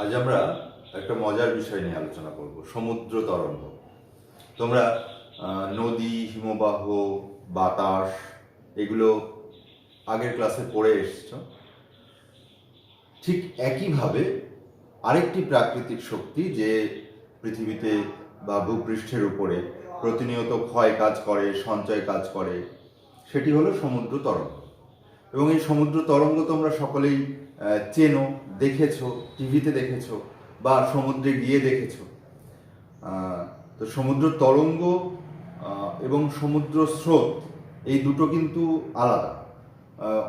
আজ আমরা একটা মজার বিষয় নিয়ে আলোচনা করব, সমুদ্র তরঙ্গ। তোমরা নদী, হিমবাহ, বাতাস এগুলো আগের ক্লাসে পড়ে এসেছো। ঠিক একইভাবে আরেকটি প্রাকৃতিক শক্তি যে পৃথিবীতে বা ভূপৃষ্ঠের উপরে প্রতিনিয়ত ক্ষয় কাজ করে, সঞ্চয় কাজ করে, সেটি হলো সমুদ্র তরঙ্গ। এবং এই সমুদ্র তরঙ্গ তোমরা সকলেই চেনো, দেখেছো, টিভিতে দেখেছো বা সমুদ্রে গিয়ে দেখেছো। তো সমুদ্র তরঙ্গ এবং সমুদ্র স্রোত এই দুটো কিন্তু আলাদা।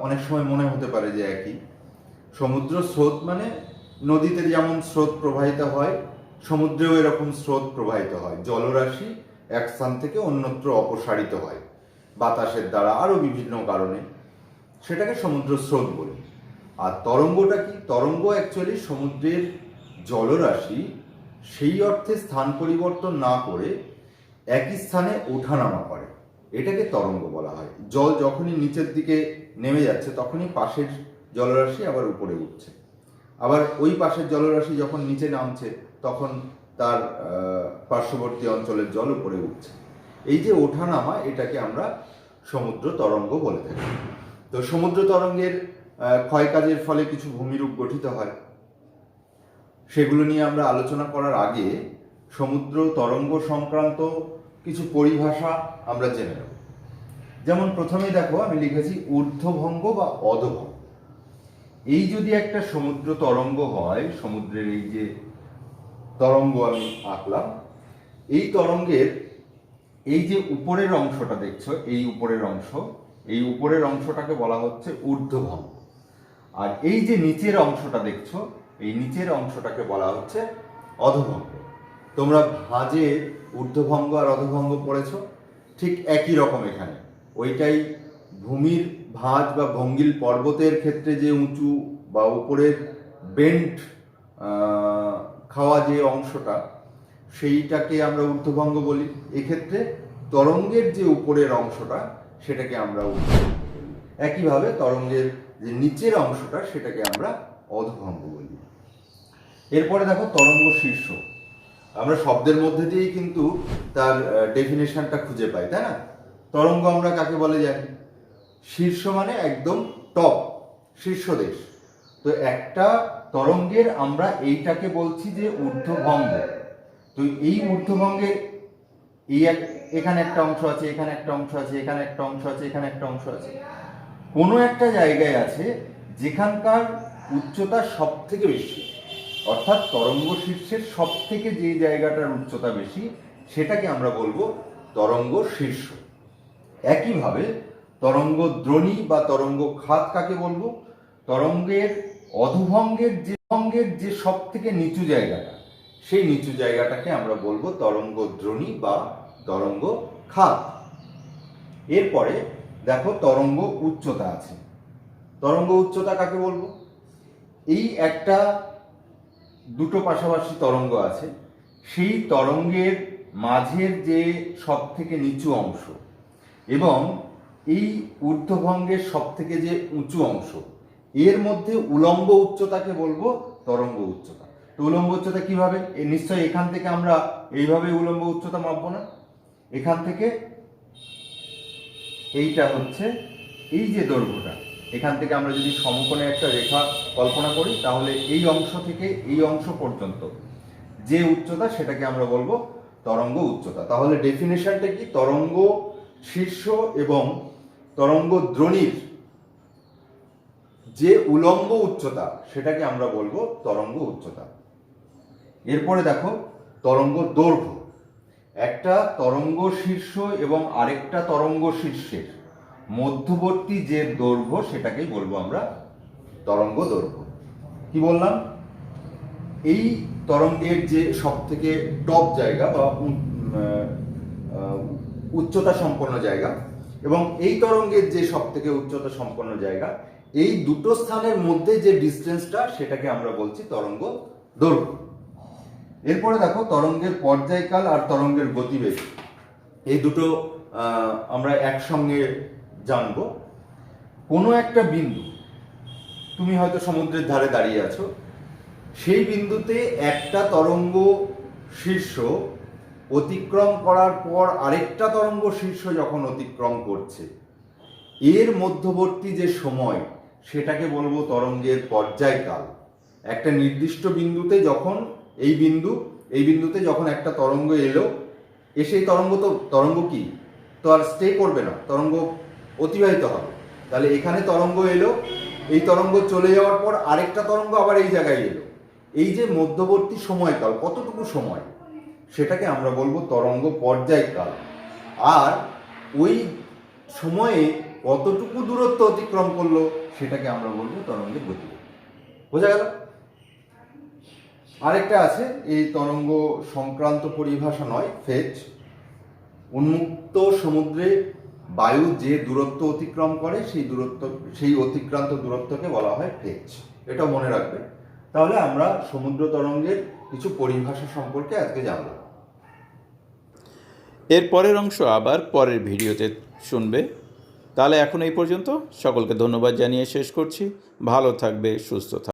অনেক সময় মনে হতে পারে যে একই। সমুদ্র স্রোত মানে নদীতে যেমন স্রোত প্রবাহিত হয়, সমুদ্রেও এরকম স্রোত প্রবাহিত হয়, জলরাশি এক স্থান থেকে অন্যত্র অপসারিত হয় বাতাসের দ্বারা, আরও বিভিন্ন কারণে, সেটাকে সমুদ্র স্রোত বলি। আর তরঙ্গটা কি? তরঙ্গ অ্যাকচুয়ালি সমুদ্রের জলরাশি সেই অর্থে স্থান পরিবর্তন না করে একই স্থানে ওঠানামা করে, এটাকে তরঙ্গ বলা হয়। জল যখনই নিচের দিকে নেমে যাচ্ছে তখনই পাশের জলরাশি আবার উপরে উঠছে, আবার ওই পাশের জলরাশি যখন নিচে নামছে তখন তার পার্শ্ববর্তী অঞ্চলের জল উপরে উঠছে। এই যে ওঠানামা, এটাকে আমরা সমুদ্র তরঙ্গ বলে থাকি। তো সমুদ্র তরঙ্গের ক্ষয়কাজের ফলে কিছু ভূমিরূপ গঠিত হয়, সেগুলো নিয়ে আমরা আলোচনা করার আগে সমুদ্র তরঙ্গ সংক্রান্ত কিছু পরিভাষা আমরা জেনে নেব। যেমন প্রথমেই দেখো, আমি লিখেছি ঊর্ধ্বভঙ্গ বা অধোভঙ্গ। এই যদি একটা সমুদ্র তরঙ্গ হয়, সমুদ্রের এই যে তরঙ্গ আমি আঁকলাম, এই তরঙ্গের এই যে উপরের অংশটা দেখছো, এই উপরের অংশটাকে বলা হচ্ছে ঊর্ধ্বভঙ্গ। আর এই যে নিচের অংশটা দেখছো, এই নিচের অংশটাকে বলা হচ্ছে অধোভঙ্গ। তোমরা ভাঁজে ঊর্ধ্বভঙ্গ আর অধোভঙ্গ পড়েছো, ঠিক একই রকম এখানে। ওইটাই ভূমির ভাঁজ বা ভঙ্গিল পর্বতের ক্ষেত্রে যে উঁচু বা উপরের বেন্ট খাওয়া যে অংশটা, সেইটাকে আমরা ঊর্ধ্বভঙ্গ বলি। এক্ষেত্রে তরঙ্গের যে উপরের অংশটা, সেটাকে আমরা ঊর্ধ্বভঙ্গ বলি। একইভাবে তরঙ্গের যে নিচের অংশটা, সেটাকে আমরা অধোভঙ্গ বলি। এরপরে দেখো তরঙ্গ শীর্ষ। আমরা শব্দের মধ্যে দিয়েই কিন্তু তার ডেফিনেশনটা খুঁজে পাই, তাই না? তরঙ্গ আমরা কাকে বলে জানি? শীর্ষ মানে একদম টপ, শীর্ষদেশ। তো একটা তরঙ্গের আমরা এইটাকে বলছি যে ঊর্ধ্বভঙ্গ। তো এই ঊর্ধ্বভঙ্গের এখানে একটা অংশ আছে, এখানে একটা অংশ আছে, এখানে একটা অংশ আছে, এখানে একটা অংশ আছে। কোনো একটা জায়গায় আছে যেখানকার উচ্চতা সব থেকে বেশি, অর্থাৎ তরঙ্গ শীর্ষের সব থেকে যে জায়গাটার উচ্চতা বেশি, সেটাকে আমরা বলবো তরঙ্গ শীর্ষ। একইভাবে তরঙ্গ দ্রোণী বা তরঙ্গ খাত কাকে বলবো? তরঙ্গের অধোভঙ্গের যে সব থেকে নিচু জায়গাটা, সেই নিচু জায়গাটাকে আমরা বলবো তরঙ্গ দ্রোণী বা তরঙ্গ খাত। এরপরে দেখো তরঙ্গ উচ্চতা আছে। তরঙ্গ উচ্চতা কাকে বলবো? এই একটা দুটো পাশাপাশি তরঙ্গ আছে, সেই তরঙ্গের মাঝের যে সব থেকে নিচু অংশ এবং এই ঊর্ধ্বভঙ্গের সব থেকে যে উঁচু অংশ, এর মধ্যে উলম্ব উচ্চতাকে বলবো তরঙ্গ উচ্চতা। তো উলম্ব উচ্চতা কিভাবে? নিশ্চয়ই এখান থেকে আমরা এইভাবে উলম্ব উচ্চতা মাপবো না। এখান থেকে এইটা হচ্ছে এই যে দৈর্ঘ্যটা, এখান থেকে আমরা যদি সমকোণে একটা রেখা কল্পনা করি, তাহলে এই অংশ থেকে এই অংশ পর্যন্ত যে উচ্চতা, সেটাকে আমরা বলবো তরঙ্গ উচ্চতা। তাহলে ডেফিনেশনটা কি? তরঙ্গ শীর্ষ এবং তরঙ্গ দ্রোণীর যে উলম্ব উচ্চতা, সেটাকে আমরা বলবো তরঙ্গ উচ্চতা। এরপরে দেখো তরঙ্গ দৈর্ঘ্য। একটা তরঙ্গ শীর্ষ এবং আরেকটা তরঙ্গ শীর্ষের মধ্যবর্তী যে দৈর্ঘ্য, সেটাকেই বলবো আমরা তরঙ্গ দৈর্ঘ্য। কি বললাম? এই তরঙ্গের যে সব থেকে টপ জায়গা বা উচ্চতা সম্পন্ন জায়গা এবং এই তরঙ্গের যে সব থেকে উচ্চতা সম্পন্ন জায়গা, এই দুটো স্থানের মধ্যে যে ডিস্টেন্সটা, সেটাকে আমরা বলছি তরঙ্গ দৈর্ঘ্য। এরপরে দেখো তরঙ্গের পর্যায়কাল আর তরঙ্গের গতিবেগ, এই দুটো আমরা একসঙ্গে জানবো। কোনো একটা বিন্দু, তুমি হয়তো সমুদ্রের ধারে দাঁড়িয়ে আছো, সেই বিন্দুতে একটা তরঙ্গ শীর্ষ অতিক্রম করার পর আরেকটা তরঙ্গ শীর্ষ যখন অতিক্রম করছে, এর মধ্যবর্তী যে সময় সেটাকে বলবো তরঙ্গের পর্যায়কাল। একটা নির্দিষ্ট বিন্দুতে যখন এই বিন্দুতে যখন একটা তরঙ্গ এলো, এসে তরঙ্গ কি তো আর স্টে করবে না, তরঙ্গ অতিবাহিত হবে। তাহলে এখানে তরঙ্গ এলো, এই তরঙ্গ চলে যাওয়ার পর আরেকটা তরঙ্গ আবার এই জায়গায় এলো, এই যে মধ্যবর্তী সময়কাল কতটুকু সময়, সেটাকে আমরা বলবো তরঙ্গ পর্যায়কাল। আর ওই সময়ে কতটুকু দূরত্ব অতিক্রম করলো সেটাকে আমরা বলবো তরঙ্গের গতি। বোঝা গেল? আরেকটা আছে, এই তরঙ্গ সংক্রান্ত পরিভাষা নয়, ফেজ। উন্মুক্ত সমুদ্রে বায়ু যে দূরত্ব অতিক্রম করে সেই অতিক্রান্ত দূরত্বকে বলা হয় ফেজ। এটা মনে রাখবে। তাহলে আমরা সমুদ্র তরঙ্গের কিছু পরিভাষা সম্পর্কে আজকে জানলাম। এর পরের অংশ আবার পরের ভিডিওতে শুনবে। তাহলে এখন এই পর্যন্ত, সকলকে ধন্যবাদ জানিয়ে শেষ করছি। ভালো থাকবে, সুস্থ থাকবে।